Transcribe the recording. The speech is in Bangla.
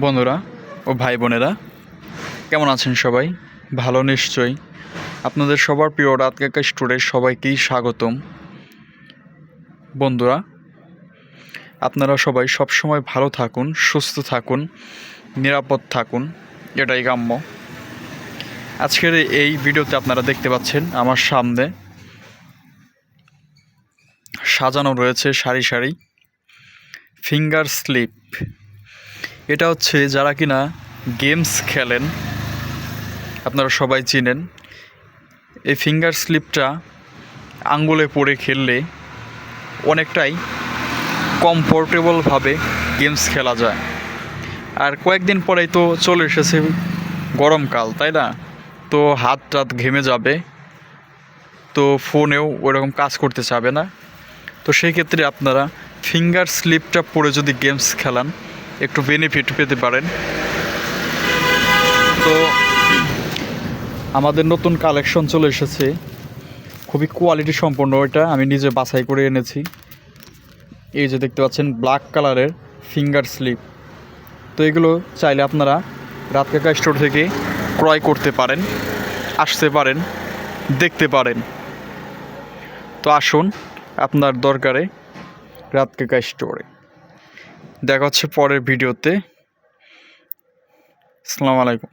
বন্ধুরা ও ভাই বোনেরা কেমন আছেন সবাই? ভালো নিশ্চয়ই। আপনাদের সবার প্রিয় রাত কাকা স্টোরে সবাইকেই স্বাগতম। বন্ধুরা, আপনারা সবাই সবসময় ভালো থাকুন, সুস্থ থাকুন, নিরাপদ থাকুন, এটাই কাম্য। আজকের এই ভিডিওতে আপনারা দেখতে পাচ্ছেন আমার সামনে সাজানো রয়েছে সারি সারি ফিঙ্গার স্লিপ। এটা হচ্ছে যারা কিনা গেমস খেলেন, আপনারা সবাই চিনেন। এই ফিঙ্গার স্লিপটা আঙ্গুলে পড়ে খেললে অনেকটাই কমফোর্টেবলভাবে গেমস খেলা যায়। আর কয়েকদিন পরেই তো চলে এসেছে গরমকাল, তাই না? তো হাত টাত ঘেমে যাবে, তো ফোনেও ওরকম কাজ করতে চাবে না। তো সেই ক্ষেত্রে আপনারা ফিঙ্গার স্লিপটা পরে যদি গেমস খেলান একটু বেনিফিট পেতে পারেন। তো আমাদের নতুন কালেকশন চলে এসেছে, খুবই কোয়ালিটি সম্পন্ন। এটা আমি নিজে বাছাই করে এনেছি। এই যে দেখতে পাচ্ছেন ব্ল্যাক কালারের ফিঙ্গার স্লিপ। তো এগুলো চাইলে আপনারা রাত কাকা স্টোর থেকে ক্রয় করতে পারেন, আসতে পারেন, দেখতে পারেন। তো আসুন আপনার দরকারে রাত কাকা স্টোরে। দেখা হচ্ছে পরের ভিডিওতে। আসসালামু আলাইকুম।